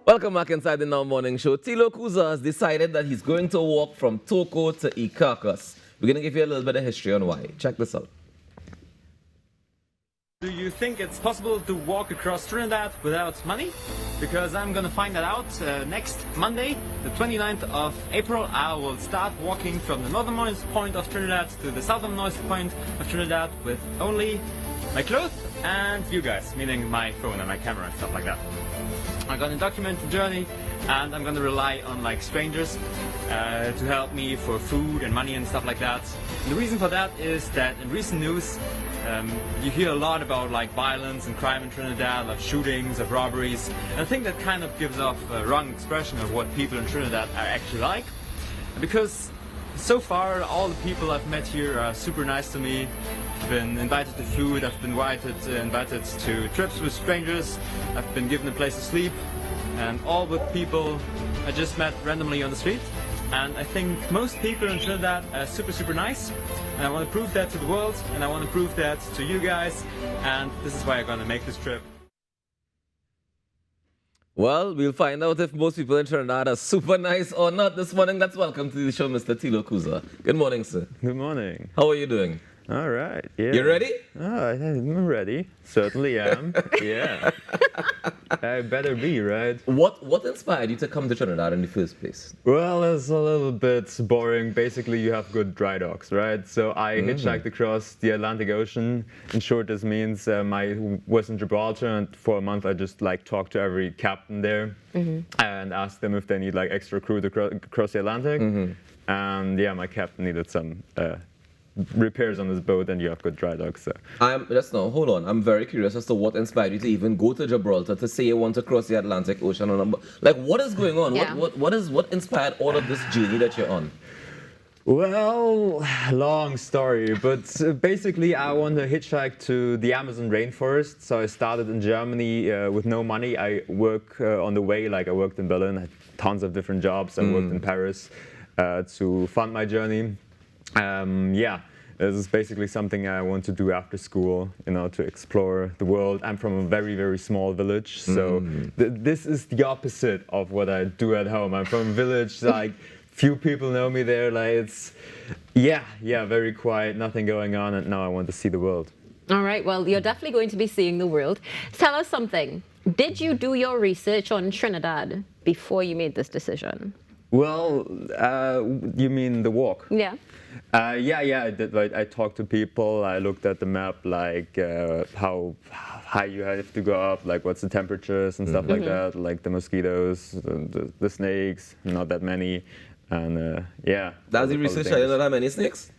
Welcome back inside the Now Morning Show. Tilo Kruse has decided that he's going to walk from Toco to Icacos. We're going to give you a little bit of history on why. Check this out. Do you think it's possible to walk across Trinidad without money? Because I'm gonna find that out next Monday, the 29th of April. I will start walking from the northernmost point of Trinidad to the southernmost point of Trinidad with only my clothes and you guys, meaning my phone and my camera and stuff like that. I'm gonna document the journey and I'm gonna rely on like strangers to help me for food and money and stuff like that. And the reason for that is that in recent news you hear a lot about like violence and crime in Trinidad, of shootings, of robberies, and I think that kind of gives off a wrong expression of what people in Trinidad are actually like. Because so far all the people I've met here are super nice to me. I've been invited to food, I've been invited to trips with strangers, I've been given a place to sleep, and all with people I just met randomly on the street. And I think most people in Trinidad are super nice, and I want to prove that to the world, and I want to prove that to you guys, and this is why I'm going to make this trip. Well, we'll find out if most people in Trinidad are super nice or not this morning. Let's welcome to the show Mr. Tilo Kruse. Good morning, sir. Good morning. How are you doing? All right. Yeah. You ready? I'm ready. Certainly am. Yeah. I better be, right? What inspired you to come to Trinidad in the first place? Well, it's a little bit boring. Basically, you have good dry docks, right? So I hitchhiked across the Atlantic Ocean. In short, this means I was in Gibraltar, and for a month I just like talked to every captain there and asked them if they need like extra crew to cross the Atlantic. And yeah, my captain needed some repairs on his boat, and you have good dry docks. So. Hold on. I'm very curious as to what inspired you to even go to Gibraltar to say you want to cross the Atlantic Ocean. Like, what is going on? Yeah. What inspired all of this journey that you're on? Well, long story, but basically I want to hitchhike to the Amazon rainforest. So I started in Germany with no money. I work on the way, like I worked in Berlin, had tons of different jobs. I worked in Paris to fund my journey. Yeah, this is basically something I want to do after school, you know, to explore the world. I'm from a very small village, so this is the opposite of what I do at home. I'm from a village, like few people know me there, like it's, yeah, very quiet, nothing going on, and now I want to see the world. All right, well, you're definitely going to be seeing the world. Tell us something. Did you do your research on Trinidad before you made this decision? Well, you mean the walk? Yeah. Yeah, I did. I talked to people. I looked at the map, like how high you have to go up, like what's the temperatures and stuff like that, like the mosquitoes, the snakes, not that many, and yeah. Does the research show you not that many snakes?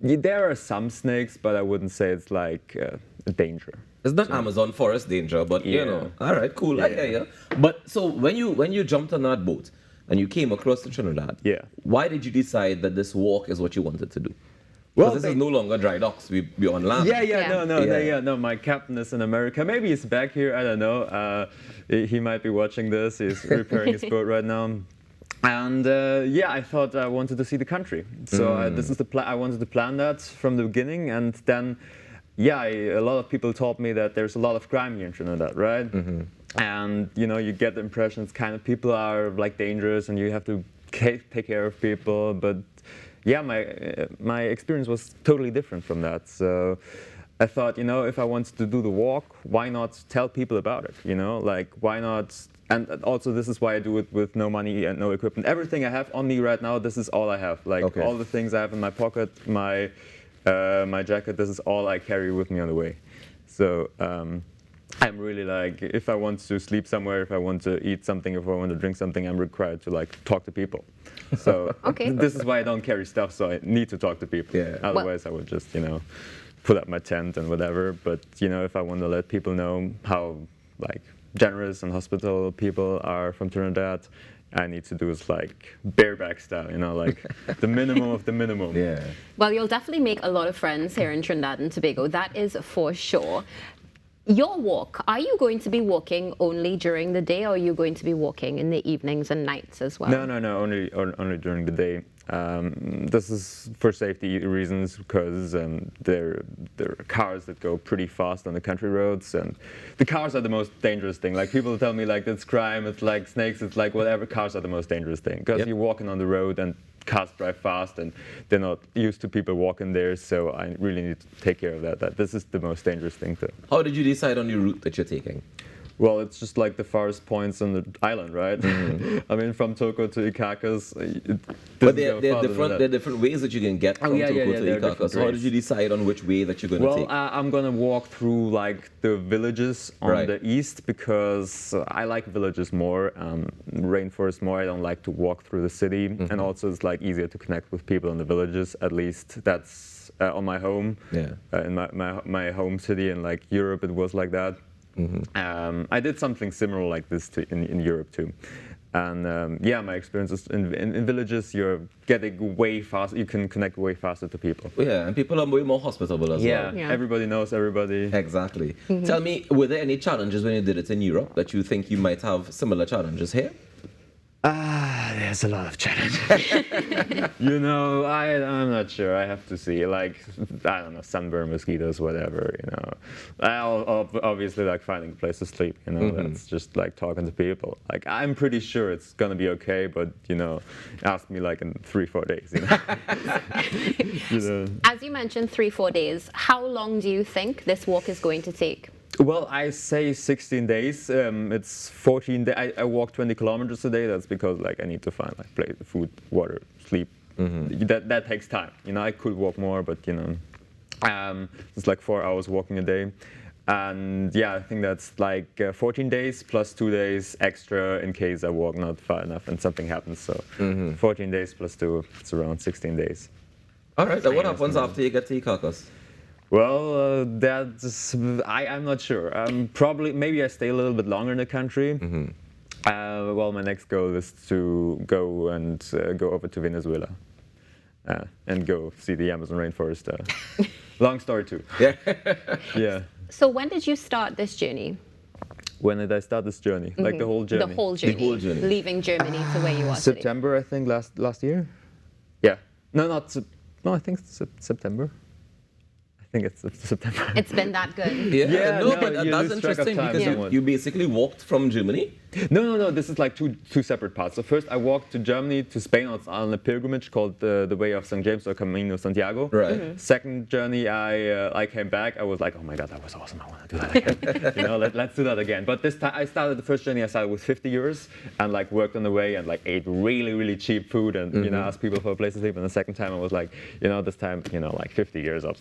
Yeah, there are some snakes, but I wouldn't say it's like a danger. It's not Amazon forest danger, but you know. All right, cool. I hear you. But so when you jumped on that boat and you came across to Trinidad, why did you decide that this walk is what you wanted to do? Well, this is no longer dry docks. We're on land. No. My captain is in America. Maybe he's back here. I don't know. He might be watching this. He's repairing his boat right now. And yeah, I thought I wanted to see the country. So this is the plan. I wanted to plan that from the beginning, and then, yeah, a lot of people told me that there's a lot of crime here in Trinidad, right? And you know, you get the impression it's kind of people are like dangerous, and you have to take care of people. But yeah, my experience was totally different from that. So I thought, you know, if I wanted to do the walk, why not tell people about it? You know, like why not? And also, this is why I do it with no money and no equipment. Everything I have on me right now, this is all I have. Like all the things I have in my pocket, my jacket, this is all I carry with me on the way. So I'm really like, if I want to sleep somewhere, if I want to eat something, if I want to drink something, I'm required to like talk to people. So this is why I don't carry stuff. So I need to talk to people. Yeah. Otherwise, I would just, you know, put up my tent and whatever. But you know, if I want to let people know how like generous and hospitable people are from Trinidad, I need to do is like bareback style, you know, like the minimum of the minimum. Yeah. Well, you'll definitely make a lot of friends here in Trinidad and Tobago. That is for sure. Your walk, are you going to be walking only during the day, or are you going to be walking in the evenings and nights as well? No, only during the day. This is for safety reasons, because there are cars that go pretty fast on the country roads, and the cars are the most dangerous thing. Like, people tell me, like, it's crime, it's like snakes, it's like whatever. Cars are the most dangerous thing, because you're walking on the road and cars drive fast, and they're not used to people walking there, so I really need to take care of that. This is the most dangerous thing too. How did you decide on your route that you're taking? Well, it's just like the farthest points on the island, right? Mm-hmm. I mean, from Toco to Icacos. But there are different ways that you can get from Toco to Icacos. So how did you decide on which way that you're going to take? Well, I'm going to walk through like the villages on the east, because I like villages more, rainforest more. I don't like to walk through the city. Mm-hmm. And also it's like easier to connect with people in the villages. At least that's on my home, in my home city, in like Europe, it was like that. Mm-hmm. I did something similar like this in Europe too, and my experiences in villages, you're getting way faster. You can connect way faster to people. Yeah, and people are way more hospitable as well. Yeah, everybody knows everybody. Exactly. Mm-hmm. Tell me, were there any challenges when you did it in Europe that you think you might have similar challenges here? There's a lot of challenges. You know, I'm not sure. I have to see. Like, I don't know, sunburn, mosquitoes, whatever. You know, I'll obviously like finding a place to sleep. You know, that's just like talking to people. Like, I'm pretty sure it's gonna be okay, but you know, ask me like in 3-4 days. You know? You know. As you mentioned, 3-4 days. How long do you think this walk is going to take? Well, I say 16 days. It's 14 days. I walk 20 kilometers a day. That's because like I need to find like place, food, water, sleep. Mm-hmm. That takes time. You know, I could walk more, but you know, it's like 4 hours walking a day. And yeah, I think that's like 14 days plus 2 days extra in case I walk not far enough and something happens. So 14 days plus 2, it's around 16 days. All right. And what happens after you get to Icacos? Well, I'm not sure. Probably, maybe I stay a little bit longer in the country. Mm-hmm. Well, my next goal is to go over to Venezuela and go see the Amazon rainforest. Long story too. Yeah. Yeah. So when did you start this journey? When did I start this journey? Mm-hmm. Like the whole journey? The whole journey. Leaving Germany to where you are September, today. I think, last year. Yeah. No, I think it's September. I think it's September. It's been that good. Yeah, but that's interesting because you basically walked from Germany. No. This is like two separate parts. So first, I walked to Germany, to Spain on a pilgrimage called the Way of St. James, or Camino Santiago. Right. Mm-hmm. Second journey, I came back. I was like, oh my God, that was awesome. I want to do that again. You know, let's do that again. But this time, I started the first journey. I started with 50 euros and like worked on the way and like ate really, really cheap food and you know, asked people for a place to sleep. And the second time, I was like, you know, this time, you know, like 50 years up.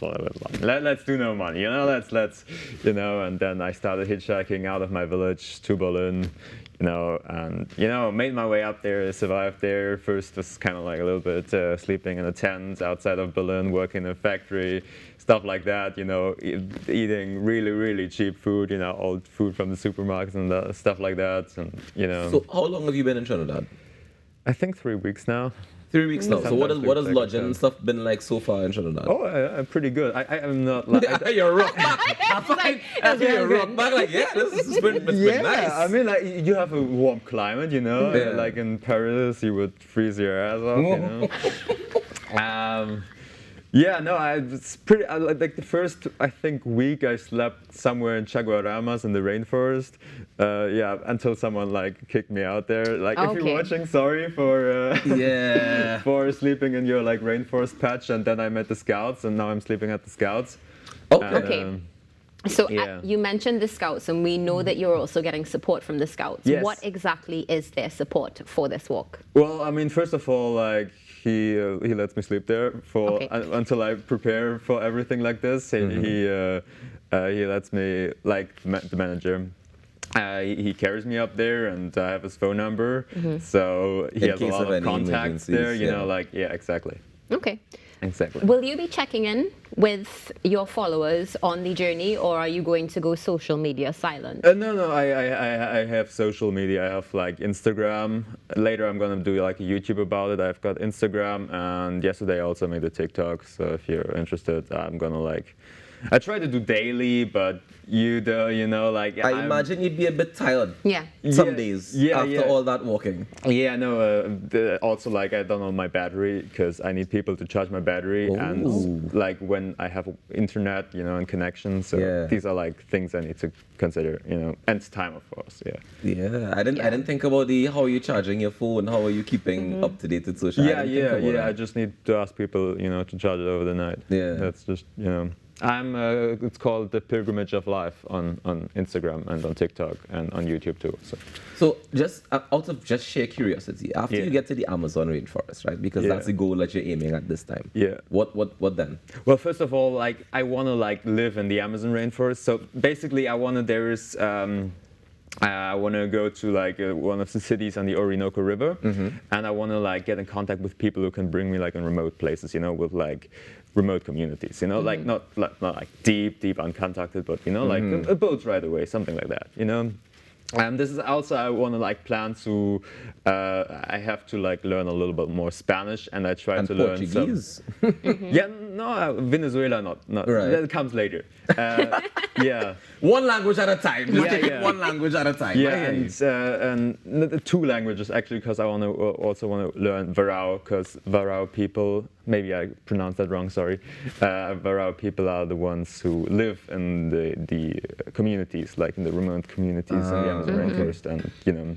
Let's do no money. You know, let's you know. And then I started hitchhiking out of my village to Berlin. You know, and you know, made my way up there, survived there. First was kind of like a little bit sleeping in a tent outside of Berlin, working in a factory, stuff like that. You know, eating really, really cheap food. You know, old food from the supermarkets and stuff like that. And you know. So how long have you been in Trinidad? I think 3 weeks now. 3 weeks now. So what has lodging and stuff been like so far in Trinidad? Oh, I'm pretty good. I'm not like... You're a rock back. You're a rock back. Like, yeah, this has been nice. I mean, like, you have a warm climate, you know? Yeah. Like in Paris, you would freeze your ass off, you know? Yeah, no, it's pretty, like the first, I think, week I slept somewhere in Chaguaramas in the rainforest. Yeah, until someone like kicked me out there. Like, if you're watching, sorry for for sleeping in your like rainforest patch. And then I met the scouts, and now I'm sleeping at the scouts. Okay. So you mentioned the scouts, and we know that you're also getting support from the scouts. Yes. What exactly is their support for this walk? Well, I mean, first of all, like he lets me sleep there for until I prepare for everything like this. He lets me, like the manager. He carries me up there, and I have his phone number, so he has a lot of contacts there. You know, like exactly. Okay. Exactly. Will you be checking in with your followers on the journey, or are you going to go social media silent? No. I have social media. I have like Instagram. Later, I'm gonna do like a YouTube about it. I've got Instagram, and yesterday I also made a TikTok. So if you're interested, I'm gonna like. I try to do daily, but you know, like I imagine you'd be a bit tired. Yeah. Some days after yeah. all that walking. Yeah, no. Also, like I don't know my battery because I need people to charge my battery, and like when I have internet, you know, and connection. So these are like things I need to consider, you know, and it's time, of course. Yeah. Yeah, I didn't think about how are you charging your phone, how are you keeping up to date with social. Yeah. I just need to ask people, you know, to charge it over the night. Yeah. That's just, you know. It's called The Pilgrimage of Life on Instagram and on TikTok and on YouTube too. So just out of just sheer curiosity, after you get to the Amazon rainforest, right? Because that's the goal that you're aiming at this time. Yeah. What then? Well, first of all, like I want to like live in the Amazon rainforest. So basically, I want to go to like one of the cities on the Orinoco River, and I want to like get in contact with people who can bring me like in remote places, you know, with like remote communities, you know, like not like deep uncontacted, but you know, like a boat ride away, something like that, you know. And this is also I want to like plan to. I have to like learn a little bit more Spanish, and I try to learn Portuguese. Yeah, no, Venezuela not. Right. That comes later. Yeah. One language at a time. Just take it one language at a time. Yeah, and two languages actually, because I also want to learn Varao, because Varao people. Maybe I pronounced that wrong. Sorry. Varao people are the ones who live in the communities, like in the remote communities in the Amazon rainforest, and you know,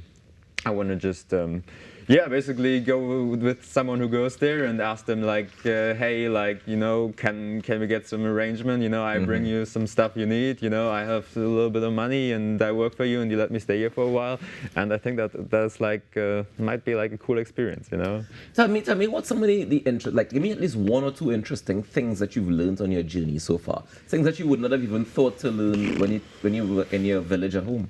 I want to just. Basically go with someone who goes there and ask them like, hey, like, you know, can we get some arrangement? You know, I bring you some stuff you need. You know, I have a little bit of money and I work for you and you let me stay here for a while. And I think that's like might be like a cool experience. You know. Tell me what's some of the like give me at least one or two interesting things that you've learned on your journey so far. Things that you would not have even thought to learn when you were in your village at home.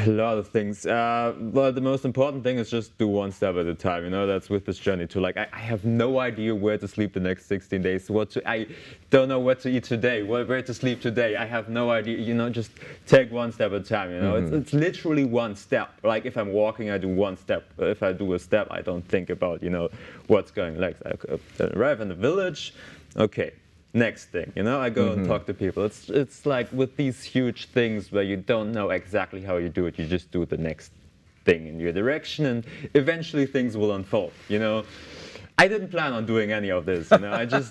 A lot of things. Well, the most important thing is just do one step at a time, you know. That's with this journey too. Like I have no idea where to sleep the next 16 days. I don't know what to eat today, where to sleep today. I have no idea, you know. Just take one step at a time, you know. It's literally one step. Like if I'm walking, I do one step. If I do a step, I don't think about, you know, what's going next. I arrive in the village, okay, next thing, you know, I go and talk to people. It's like with these huge things where you don't know exactly how you do it, you just do the next thing in your direction, and eventually things will unfold, you know. I didn't plan on doing any of this, you know. I just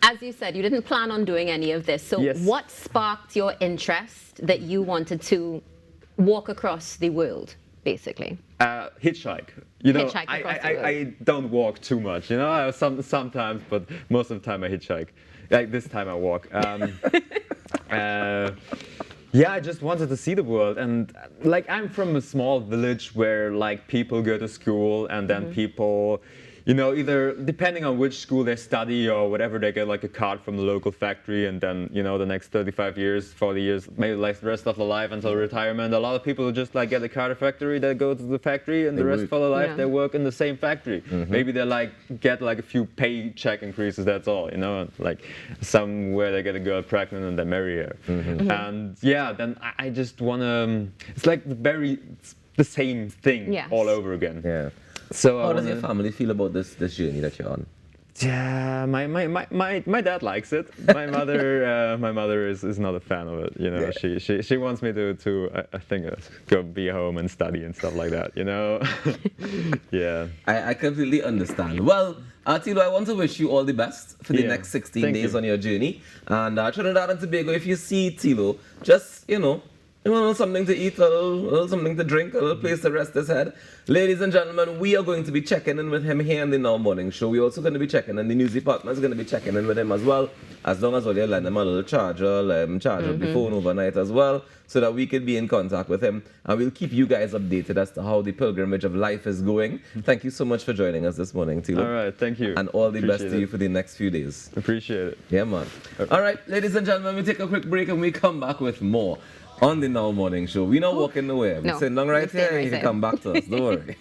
As you said, you didn't plan on doing any of this. So what sparked your interest that you wanted to walk across the world, basically? Hitchhike. You know, Hitchhike across the world. I don't walk too much, you know. Sometimes, but most of the time I hitchhike. Like this time I walk. Yeah, I just wanted to see the world, and like I'm from a small village where like people go to school and then people, you know, either depending on which school they study or whatever, they get like a card from the local factory, and then, you know, the next 35 years, 40 years, maybe like the rest of their life until retirement. A lot of people just like get a card factory, they go to the factory, and the rest of their life they work in the same factory. Maybe they like get like a few paycheck increases, that's all, you know, like somewhere they get a girl pregnant and they marry her. And yeah, then I just wanna, it's like the same thing all over again. Yeah. So how does your family feel about this journey that you're on? Yeah, my dad likes it. My mother is not a fan of it. You know, she wants me to I think go be home and study and stuff like that. You know. Yeah. I completely understand. Well, Tilo, I want to wish you all the best for the next 16 days on your journey. And Trinidad and Tobago, if you see Tilo, just something to eat, a little something to drink, a little place to rest his head. Ladies and gentlemen, we are going to be checking in with him here in the Now Morning Show. We're also going to be checking, and the news department is going to be checking in with him as well, as long as you lend him a little charger, let him charge up the phone overnight as well, so that we can be in contact with him. And we'll keep you guys updated as to how the pilgrimage of life is going. Thank you so much for joining us this morning, Tilo. All right, thank you. And all the best to you for the next few days. Appreciate it. Yeah, man. All right, ladies and gentlemen, we take a quick break and we come back with more on the Now Morning Show. We're not walking nowhere. We're sitting down right here and you can come back to us. Don't worry.